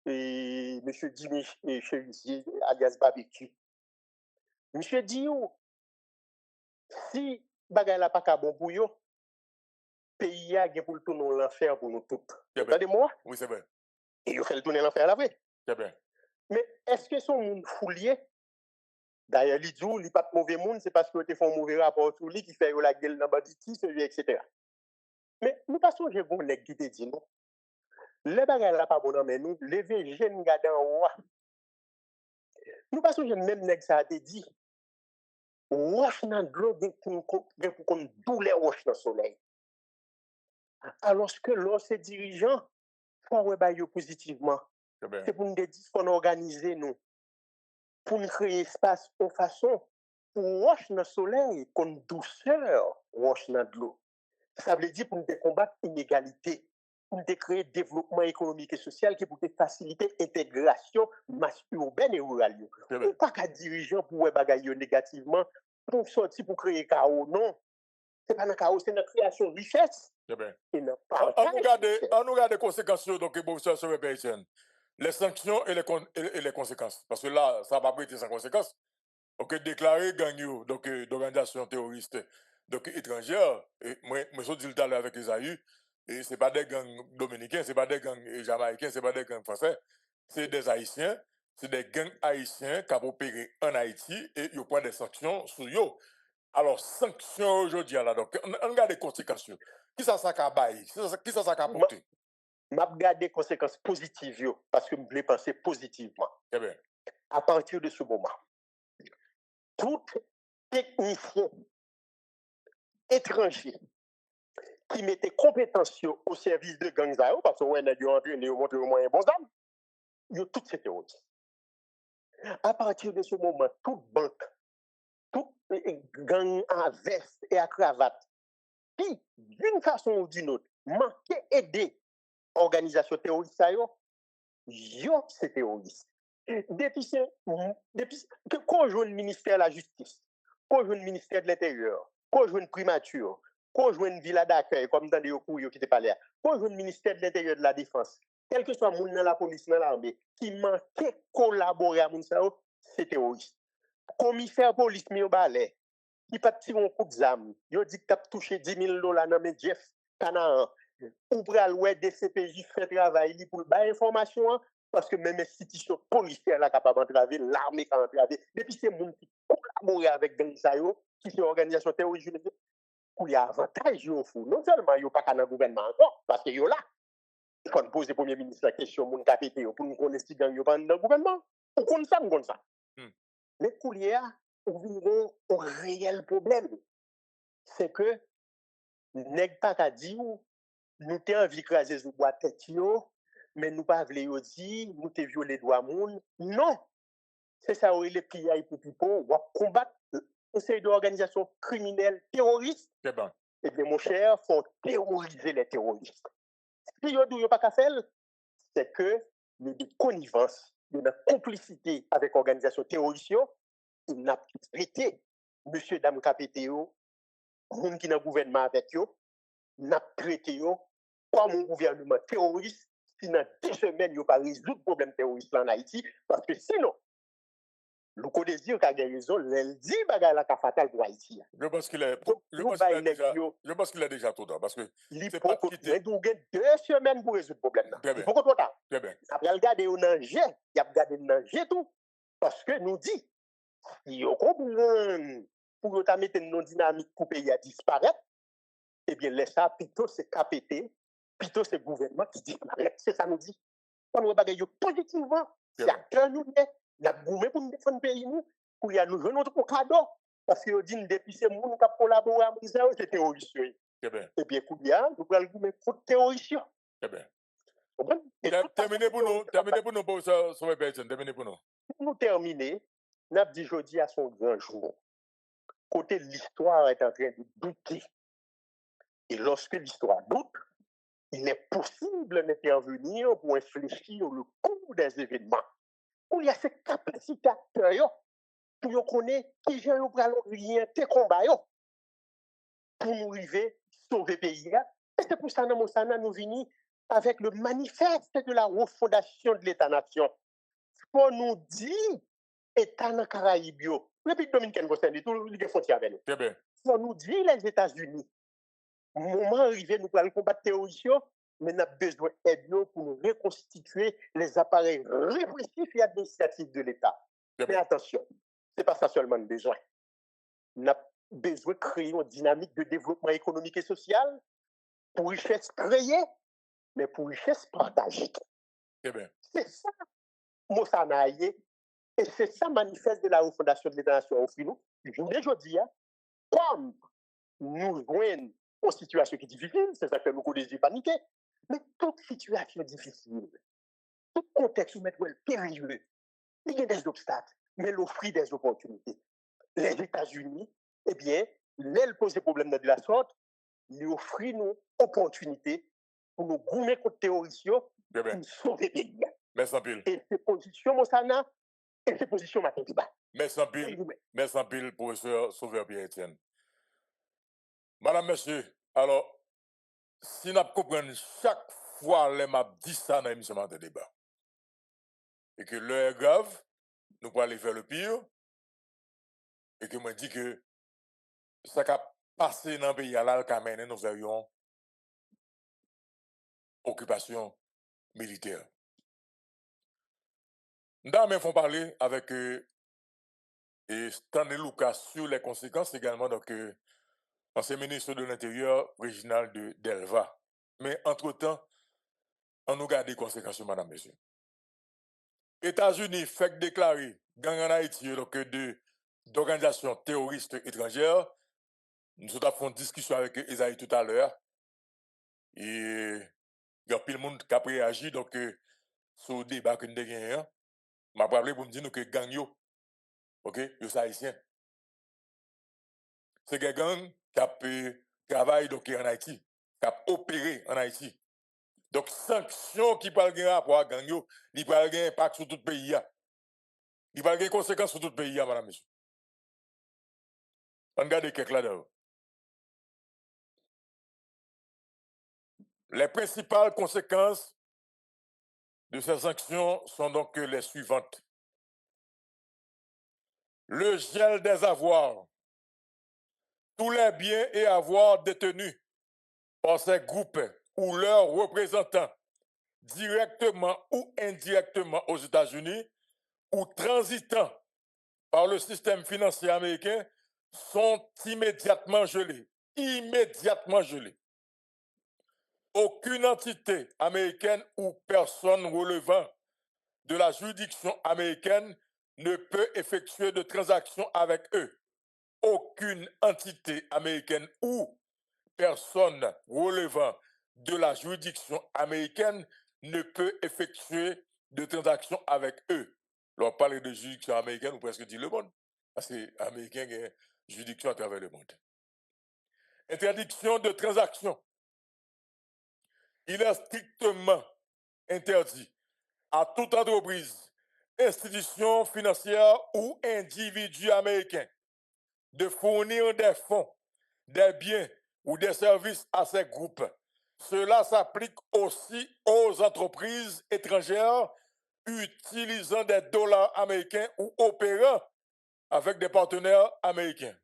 Et monsieur Jimmy Cherizier, alias Barbecue. Monsieur dit, si bagaille n'a pas qu'à bon pour vous, pays a pour le tourner l'enfer pour nous toutes. Regardez-moi. Oui, c'est vrai. Et il fait le tourner l'enfer là, oui. C'est bien. Mais est-ce que son monde foulier? D'ailleurs, il dit, il n'est pas de mauvais monde, c'est parce que tu fais un mauvais rapport sur lui qui fait la gueule dans banditi, celui, etc. Mais nous passons, j'ai bon nèg qui te dit, non? Les bagages là pas bon, mais nous, les jeunes gars en haut. Nous passons, j'ai même nèg ça te dit. Roche dans l'eau, pour qu'on doule roche dans le soleil. Alors que lorsque dirigeants font rebailler positivement, c'est pour nous dire qu'on organise nous, pour nous créer espace de façon pour roche dans le soleil, comme douceur roche dans l'eau. Ça veut dire pour nous combattre l'inégalité, pour nous créer développement économique et social qui pour faciliter l'intégration masse urbaine et rurale. On pas qu'à dirigeants pour rebailler négativement, pour sortir pour créer chaos, non. C'est pas dans le chaos, c'est dans la création de richesse. On regarde les conséquences donc sur les pays. Les sanctions et les conséquences. Parce que là, ça va pas être sans conséquences. Donc, déclarer gang d'organisations terroristes étrangères, moi, je dis tout à l'heure avec Isaïe, et ce n'est pas des gangs dominicains, ce n'est pas des gangs jamaïcains, ce n'est pas des gangs français, c'est des Haïtiens c'est des gangs haïtiens qui ont opéré en Haïti et ils prennent des sanctions sur eux. Alors, sanctions aujourd'hui, là, donc, on regarde les conséquences. Qui ça a baillé? Qui ça a apporté? Je regarde les conséquences positives yo, parce que je voulais penser positivement. Eh bien. À partir de ce moment, tout technicien étranger qui mettait compétences au service de gangs, parce que ouais, on a entraîné, on montre au moins un bon âme, ils ont toutes ces théories. À partir de ce moment, toute banque, tout gang à veste et à cravate, qui, d'une façon ou d'une autre, manquait aider l'organisation terroriste, yo, c'est terroriste. Depuis que qu'on joue le ministère de la Justice, qu'on joue le ministère de l'Intérieur, qu'on joue une primature, qu'on joue une villa d'accueil, comme dans les Okuyo qui étaient pas là, qu'on joue le ministère de l'Intérieur de la Défense, quel que soit le monde dans la police, dans l'armée, qui manquait collaborer à Mounsao, c'est terroriste. Commissaire police, mi balai, qui pas tiré un coup d'arme, il dit que tu as touché 10 000 $ dans mes Jeff Canaan, ou pral ouais DCPJ fait travail pour le information, parce que même institution policière là capable d'entraver, l'armée qui a entravé, depuis ces gens qui collaborent avec Gansayo, qui sont organisation terroriste, pour y avantage au fou. Non seulement ils pas dans le gouvernement encore, parce que yo là, il faut poser Premier ministre la question, mon capité, pour nous connaître si gang yo pas dans le gouvernement. On connaît ça. Mais Koulia, on a un réel problème. C'est que, nèg pas qu'à dire, nous t'es envie de craser sous bois tête yo, mais nous pas vle dire, nous t'es violé droit moun. Non! C'est ça où les PIA pour people, ou combattre une série d'organisations criminelles terroristes. C'est bon. Eh bien, mon cher, faut terroriser les terroristes. Si yo d'où yo pas qu'à faire, c'est que nous de connivence, de complicité avec l'organisation terroriste, il n'a pas traité monsieur dame Capétéo, monde qui dans le gouvernement avec eux, n'a traité yo comme un gouvernement terroriste qui dans 10 semaines n'a pas résolu le problème terroriste en Haïti, parce que sinon, le code désir qu'a raison, elle dit bagay la fatal pour Haïti. Je pense qu'il est déjà tout temps, parce que il faut que 2 semaines pour résoudre le problème. Il faut qu'on soit là. Très bien. Après regarder au danger, il y a regardé le danger tout, parce que nous dit si on comprend pour ta mettre une dynamique pour pays à disparaître, eh bien laisse ça plutôt c'est KPT, plutôt c'est gouvernement qui disparaît, c'est ça nous dit. On nous bagaille positivement, c'est acteur nous n'a goumé pour nous défendre le pays nous, pour y a nous jouer notre cadeau, parce que dit depuis ces gens qui collaboré avec Israël, c'est terroriste. Très bien. Eh bien Koulia, nous allons goumer contre terroriste. Très bien. Terminé pour nous, professeur Sauvé-Pétion, terminé pour nous. Pour nous terminer, nous avons dit jeudi à son grand jour. Côté l'histoire est en train de douter. Et lorsque l'histoire doute, il est possible d'intervenir pour infléchir le cours des événements. Où il y a cette capacité pour connaître qui j'ai orienté combat pour nous arriver sauver le pays. Et c'est pour ça que nous venons avec le manifeste de la refondation de l'État-nation. Pour nous dire, État dans les Caraïbes, la République dominicaine, tout les frontières avec nous. Très bien. Pour nous dire les États-Unis, au moment arrivé, nous allons combattre la terrorisme, mais nous avons besoin d'aide pour nous reconstituer les appareils répressifs et administratifs de l'État. Mais attention, ce n'est pas ça seulement le besoin. Nous avons besoin de créer une dynamique de développement économique et social pour richesse créée, mais pour richesse partagée. Très bien. C'est ça, Mossanaïe, et c'est ça manifeste de la refondation de l'État-nation offre nous. Aujourd'hui, comme nous joignons aux situations qui sont difficiles, c'est ça que nous connaissons paniquer, mais toute situation difficile, tout contexte où mettre périlleux, il y a des obstacles, mais l'offre des opportunités. Les États-Unis, eh bien, l'elle pose des problèmes de la sorte, ils offrent nous opportunités pour nous goumer contre les terroristes, pour nous sauver le pays. Merci en pile. Et ces positions, Mossana, et ces positions, Matédiba. Merci en pile, professeur Sauvé-Pierre-Etienne. Madame, monsieur, alors, si nous comprenons chaque fois les m'a dit ça dans l'émission de débat, et que l'heure est grave, nous pouvons aller vers le pire, et que moi dis que ça a passé dans le pays à l'Alcamène, nous avions occupation militaire. Nous font parler avec Stanley Lucas sur les conséquences également, donc ancien ministre de l'Intérieur, Réginald de Delva. Mais entre-temps, on nous garde les conséquences, madame, monsieur. États-Unis fait déclarer gang en Haïti donc d'organisations terroristes étrangères. Nous avons fait une discussion avec Esaïe tout à l'heure. Et il y a plus de monde qui a réagi donc sur le débat que nous avons gagné. Je vais parler pour me dire que gang yo, ok, yo haïtien. C'est des gangs qui travaillent donc en Haïti, qui a opéré en Haïti. Donc sanctions qui parlent de rapport à gang yo, ils parlent de impact sur tout le pays. Ils parlent de conséquences sur tout le pays, madame, monsieur. On regarde quelques là-dedans. Les principales conséquences de ces sanctions sont donc les suivantes. Le gel des avoirs. Tous les biens et avoirs détenus par ces groupes ou leurs représentants, directement ou indirectement aux États-Unis, ou transitant par le système financier américain, sont immédiatement gelés. Immédiatement gelés. Aucune entité américaine ou personne relevant de la juridiction américaine ne peut effectuer de transactions avec eux. Aucune entité américaine ou personne relevant de la juridiction américaine ne peut effectuer de transactions avec eux. On parle de juridiction américaine ou presque dit le monde, parce que les Américains ont une juridiction à travers le monde. Interdiction de transactions. Il est strictement interdit à toute entreprise, institution financière ou individu américain de fournir des fonds, des biens ou des services à ces groupes. Cela s'applique aussi aux entreprises étrangères utilisant des dollars américains ou opérant avec des partenaires américains.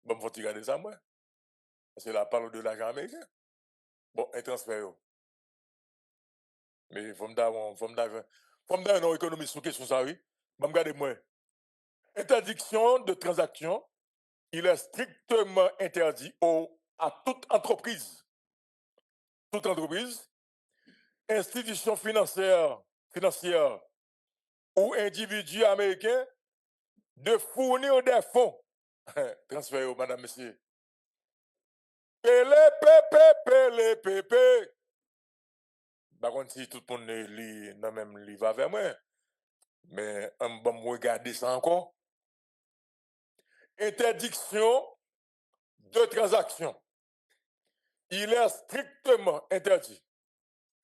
Bon, faut regarder ça, moi. Parce que là, parle de l'argent américain. Bon, un transfert. Mais il faut me dire une économie sur question ça, oui. Bon, regardez moi. Interdiction de transaction, il est strictement interdit à toute entreprise, institution financière ou individu américain de fournir des fonds. Transfert, madame, monsieur. Pélé. Par contre, si tout le monde lit, non même lit va vers moi. Mais on va regarder ça encore. Interdiction de transaction. Il est strictement interdit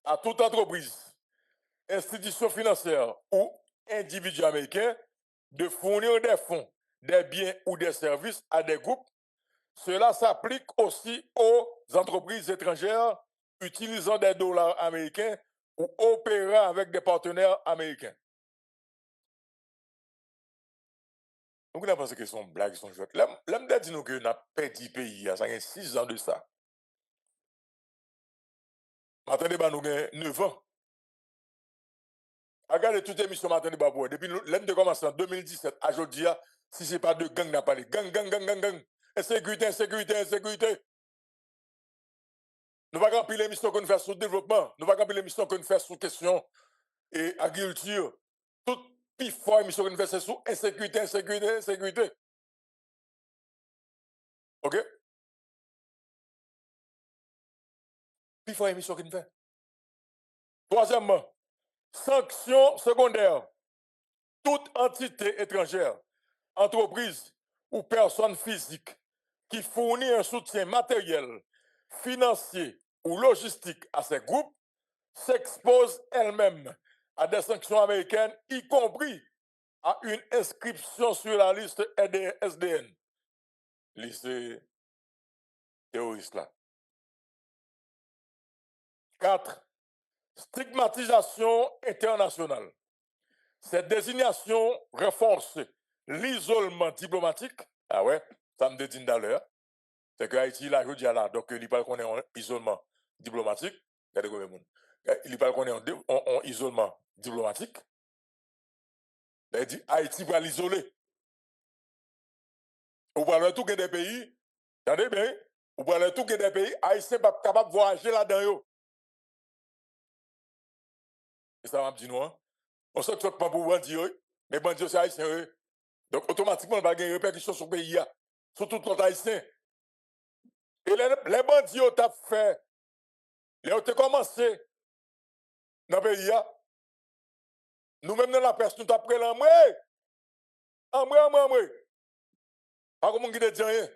à toute entreprise, institution financière ou individu américain de fournir des fonds, des biens ou des services à des groupes. Cela s'applique aussi aux entreprises étrangères utilisant des dollars américains ou opérant avec des partenaires américains. Donc, on a pensé que ce sont blagues, sont jouées. L'homme dit nous que nous avons perdu le pays, ça fait 6 ans de ça. Attendez, nous avons 9 ans. Regardez toutes les émissions matin débat pour depuis l'année de commencement en 2017 à aujourd'hui, si ce n'est pas de gang, n'a pas de gang. Insécurité. Nous ne pouvons pas l'émission qu'on fait sur le développement. Nous ne pouvons pas l'émission qu'on fait sur question et agriculture. Toute plus forte émission qu'on fait c'est sur insécurité. OK? Plus forte émission qu'on fait. Troisièmement, sanctions secondaires. Toute entité étrangère, entreprise ou personne physique qui fournit un soutien matériel, financier ou logistique à ces groupes s'expose elle-même à des sanctions américaines, y compris à une inscription sur la liste SDN, liste terroriste là. 4. Stigmatisation internationale. Cette désignation renforce l'isolement diplomatique. Ah ouais, ça me dit d'ailleurs. C'est que Haïti, là, je dis là, donc il parle qu'on est en isolement diplomatique. Il parle qu'on est en isolement diplomatique. Elle dit Haïti va l'isoler. Ou parlez tout que des pays, attendez bien, ou parlez tout que des pays, Haïtiens pas capable de voyager là-dedans. Et ça m'a dit non. Hein? On sait que c'est pas pour bandits, mais bandits c'est Haïtiens. Donc automatiquement, on va avoir une répercussion sur le pays, sur tout le Haïtien. Et les bandits ont fait, ils ont commencé dans le pays. Nous-mêmes dans la presse, nous avons pris l'ambre. Ambre. Pas comme on dit rien.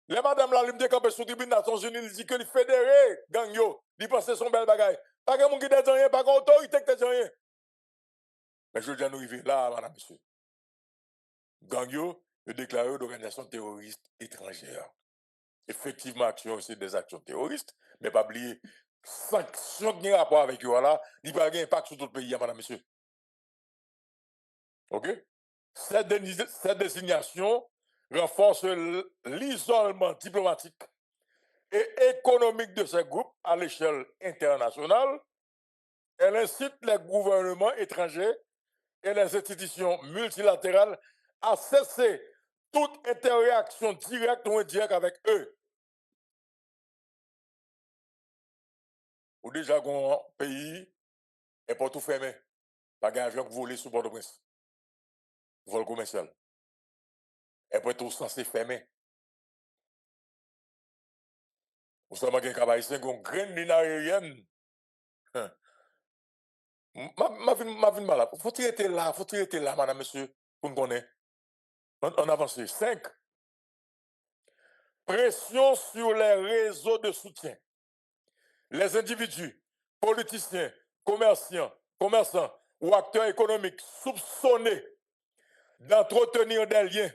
Les madame la limite campé sur tribune Nations Unies, il dit que les fédérés, gang yo, ils pensent son bel bagay. Pas comme on dit rien, pas comme autorité qui dit rien. Mais je dis à nous arriver là, madame, monsieur. Gang yo, le déclaré d'organisation terroriste étrangère. Effectivement, action, c'est des actions terroristes, mais pas oublier, sanctions qui ont rapport avec eux là, il n'y a pas d'impact sur tout le pays, madame, monsieur. OK? Cette désignation renforce l'isolement diplomatique et économique de ces groupes à l'échelle internationale. Elle incite les gouvernements étrangers et les institutions multilatérales à cesser toute interaction directe ou indirecte avec eux. Ou déjà, un pays est pas tout fermé. Pas d'avion qui vole sous Port-au-Prince. Vol commercial. Et pas tout censé fermer. Ou seulement qu'un cabaïsien qui a une grande ligne aérienne. Ma vie malade. Faut-il être là, madame, monsieur, pour nous connaître. On avance. 5. Pression sur les réseaux de soutien. Les individus, politiciens, commerçants ou acteurs économiques soupçonnés d'entretenir des liens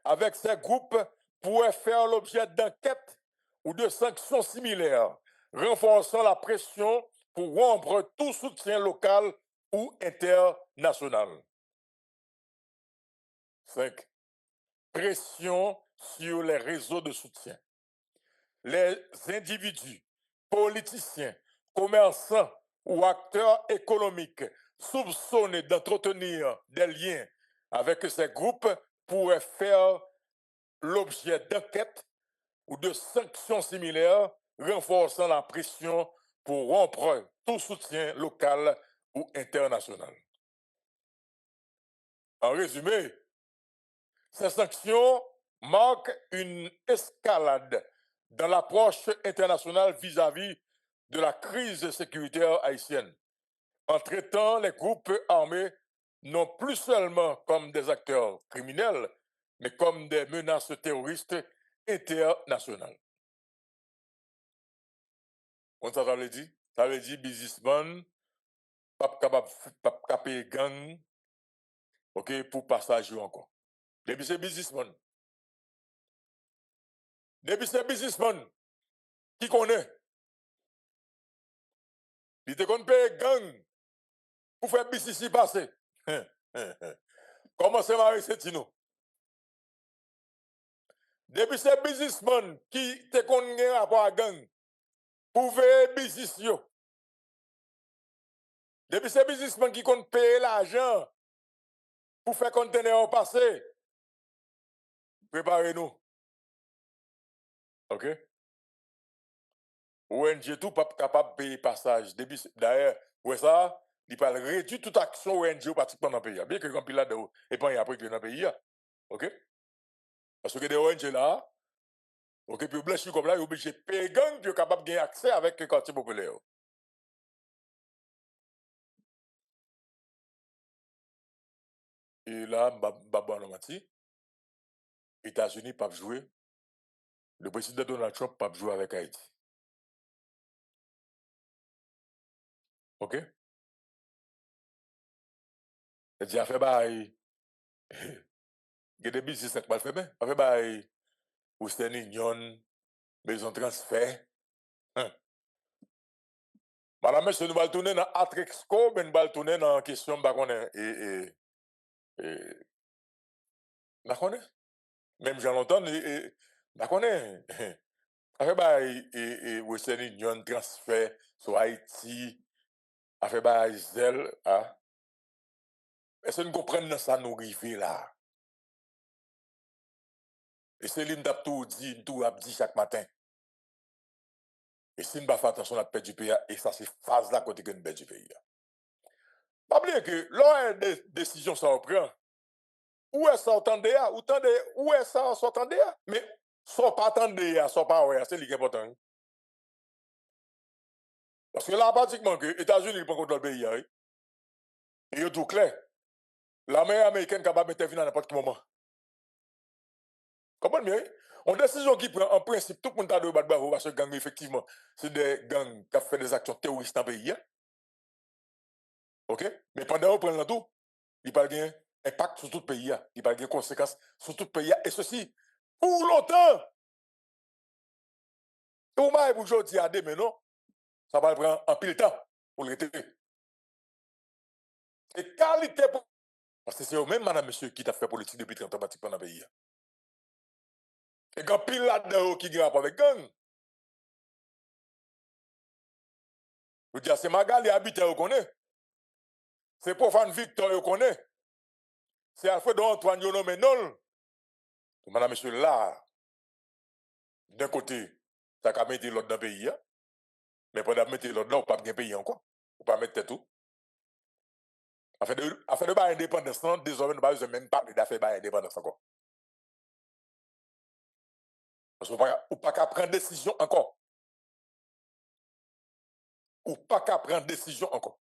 avec ces groupes pourraient faire l'objet d'enquêtes ou de sanctions similaires, renforçant la pression pour rompre tout soutien local ou international. 5. Pression sur les réseaux de soutien. Les individus, politiciens, commerçants ou acteurs économiques soupçonnés d'entretenir des liens avec ces groupes pourraient faire l'objet d'enquêtes ou de sanctions similaires, renforçant la pression pour rompre tout soutien local ou international. En résumé, ces sanctions marquent une escalade dans l'approche internationale vis-à-vis de la crise sécuritaire haïtienne, en traitant les groupes armés non plus seulement comme des acteurs criminels, mais comme des menaces terroristes internationales. On ça veut dire? Ça veut dire businessman, pas capable de payer gang, ok, pour passage encore. Depuis c'est businessman. Depuis c'est businessman qui connaît. Il te connaît payer gang pour faire business ici passer. Comment c'est Marie Setino? Depuis c'est businessman qui te connaît rapport à gang pour faire business yo. Depuis c'est businessman qui compte payer l'argent pour faire conteneur passer. Préparez-nous. OK? ONG tout pas capable de payer passage. D'ailleurs, ouais ça, il parle réduire toute action ONG pratiquement dans le pays. Bien que quand il a de et pas après que dans le pays. OK? Parce que des ONG là, OK, puis blanchir comme là, il est obligé de payer gang pour être capable de gagner accès avec le quartier populaire. Et là, Baba Nomati, États-Unis pas jouer. Le président Donald Trump pas jouer avec Haïti. OK? Et dit a fait bail. Il y a des business qui mal fait bien. A fait bail Western Union, maison transfert. Madame, monsieur, nous allons tourner dans Atrexco, mais nous allons tourner dans la question de même j'en l'entends, a fait Western Union transfert sur Haïti, a fait Zelle, est-ce Est-ce que nous comprenons ça, nous arrivons là? Et c'est l'hymne tout dit chaque matin. Et si nous ne faisons pas attention à la paix du pays, et ça c'est phase là côté que nous perdons du pays. Pas oublier que lors des décisions ça prend, où est-ce qu'on attendait, où est-ce qu'on attendait, mais sans pas attendre, sans pas ouais, c'est l'important. Parce que là, pratiquement que les États-Unis ne prennent contre le pays, et il est tout clair. L'armée américaine est capable d'intervenir à n'importe quel moment. Comprenez bien? Une décision qui prend en principe, tout le monde a de battre parce que gang, effectivement, c'est des gangs qui ont fait des actions terroristes dans le pays. OK? Mais pendant qu'on prend le tout, il n'y a pas de impact sur tout le pays. Il n'y a pas de conséquences sur tout le pays. Et ceci, pour longtemps. Tout le monde aujourd'hui à demain, non? Ça va prendre un pile de temps pour le retirer. Et qualité pour. Parce que c'est eux-mêmes, madame, monsieur, qui t'a fait politique depuis 30 ans dans le pays. Et quand pile là-dedans qui a avec gang. Je veux dire, c'est Magali Habité, on connaît. C'est Profane Victor, on connaît. C'est Alfredo Antoine Yonomé non. Madame, monsieur, là, d'un côté, ça a mis l'autre dans le pays. Mais pour mettre l'autre là, on ne peut pas payer encore. On ne peut pas mettre tout. Afin de pas indépendance, désormais, nous ne pouvons même pas d'affaires d'indépendance encore. Parce qu'on ne peut pas prendre décision encore. Ou pas qu'à prendre décision encore.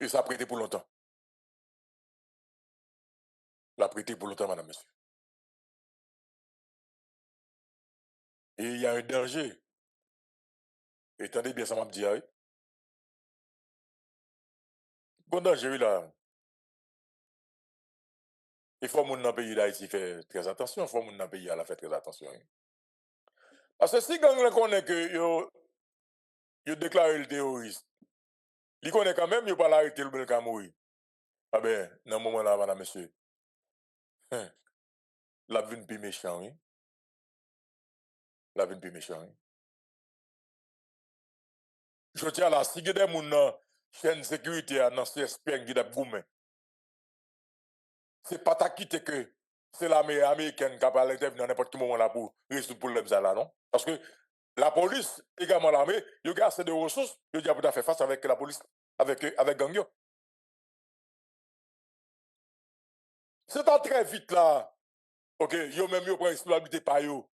Et ça a prêté pour longtemps. Ça a prêté pour longtemps, madame, monsieur. Et il y a un danger. Et attendez bien, ça m'a dit, oui. Bon danger, là. Il faut que les gens dans le pays d'Haïti fassent très attention. Il faut que les gens dans le pays fassent très attention. Parce que si les gens connaissent que ils déclaré le terroriste, ils connaissent quand même, ils ne pas l'arrêter le Belka mourir. Ah ben, dans ce moment-là, madame, monsieur, la vie n'est plus méchant, oui. La vie n'est plus méchant, oui. Je tiens là, si il y a des gens dans chaîne de sécurité, dans ce CSP qui est gourmet, c'est pas ta quitte que c'est l'armée américaine qui a pas l'intervenir dans n'importe quel moment là pour résoudre le problème là, non? Parce que la police, également l'armée, il y a assez de ressources, il y a pour faire face avec la police, avec Gangyo. C'est très vite là, ok, yo même yo prend responsabilité par yo.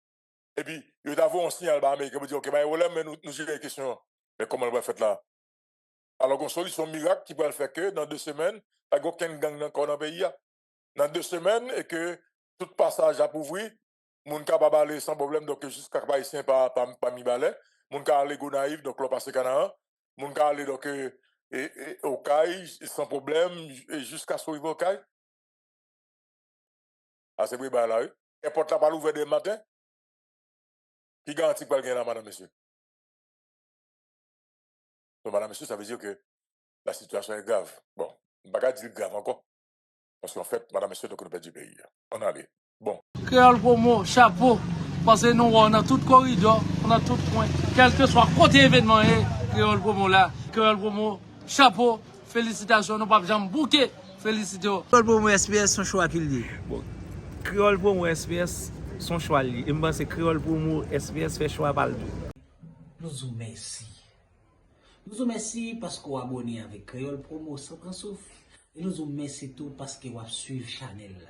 Et puis, yo d'avoir un signal américain pour dire, ok, mais nous gérons la question. Mais comment on va faire là? Alors, une solution miracle qui va le faire que dans 2 semaines, il n'y a aucun gang encore dans le pays. Dans 2 semaines, et que tout passage a ouvrir, moun ka pas aller sans problème, donc jusqu'à pas ici, pas mi balai, moun ka aller Gonaïve, donc là, passer Canaan, moun ka aller donc au Caille, sans problème, et jusqu'à ce au Caille. Ah, c'est vrai, là, oui. Et porte la pas ouvert dès le matin, qui garantit pas le gain là, madame, monsieur. Donc, madame, monsieur, ça veut dire que la situation est grave. Bon, je ne vais pas dire grave encore. Parce qu'en fait, madame, monsieur, donc on perd du pays. On allait. Bon. Créole Promo, chapeau. Parce que nous, on a tout corridor, on a tout point. Quel que soit côté événement, Créole Promo là. Créole Promo, chapeau. Félicitations, nous pas jamais bouquet. Félicitations. Créole Promo SPS, son choix qu'il dit. Bon. Créole Promo SPS, son choix. Et je pense que Créole Promo SPS fait choix par le tout. Nous vous remercions. Nous vous remercions parce que vous abonnez avec Créole Promo sans prendre souffle. Et nous vous remercions tout parce que vous suivez Chanel là.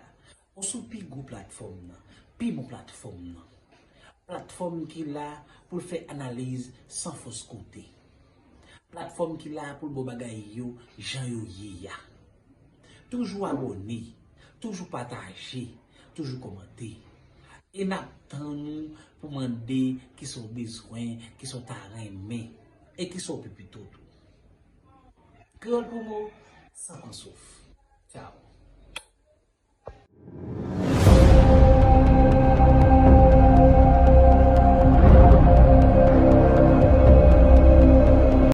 On sous pi gros plateforme, pi bon plateforme. Plateforme qui là pour faire analyse sans fausse côté. Plateforme qui là pour bon bagay yo, Jean yo ya. Toujours abonné, toujours partager, toujours commenter. Et n'attendons pour demander qui sont besoin, qui sont aimés et qui sont plus tout. Créole Promo, sans qu'on souffre. Ciao.